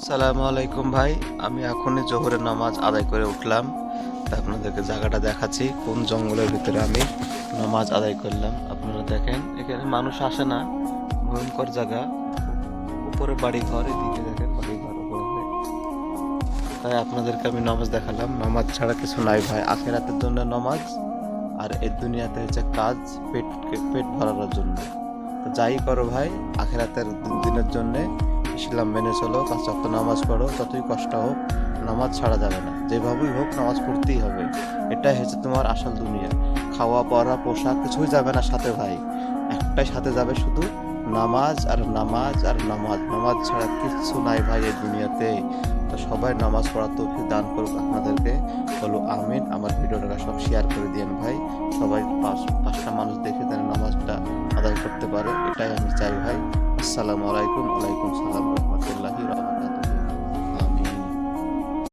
সালামু আলাইকুম ভাই। আমি এখনই জোহরের নামাজ আদায় করে উঠলাম। তা আপনাদেরকে জায়গাটা দেখাচ্ছি কোন জঙ্গলের ভিতরে আমি নামাজ আদায় করলাম। আপনারা দেখেন এখানে মানুষ আসে না, ভয়ঙ্কর জায়গা। উপরে বাড়ি ঘর, এদিকে দেখেন বাড়ি ঘর উপরে। তাই আপনাদেরকে আমি নামাজ দেখালাম। নামাজ ছাড়া কিছু নাই ভাই, আখিরাতের জন্য নামাজ, আর এই দুনিয়াতে হচ্ছে কাজ পেট পেট ভরানোর জন্য। তো যাই করো ভাই, আখিরাতের দিনের জন্যে ইসলাম মেনে চলো, ৫ ওয়াক্ত নামাজ পড়ো, যতই কষ্ট হোক নামাজ ছাড়া যাবে না। যেভাবেই হোক নামাজ পড়তেই হবে। এটাই হচ্ছে তোমার আসল দুনিয়া। খাওয়া পরা পোশাক কিছুই যাবে না সাথে ভাই, একটাই সাথে যাবে শুধু নামাজ আর নামাজ আর নামাজ। নামাজ ছাড়া কিচ্ছু নাই ভাই এই দুনিয়াতে। তো সবাই নামাজ পড়ার তৌফিক দান করুক আপনাদেরকে, বলো আমিন। আমার ভিডিওটা সব শেয়ার করে দিয়েন ভাই, সবাই পাঁচটা মানুষ দেখে যেন নামাজটা আদায় করতে পারে, এটাই আমি চাই ভাই। আসসালামু আলাইকুম। ওয়ালাইকুম সালাম রহমতুল্লাহি।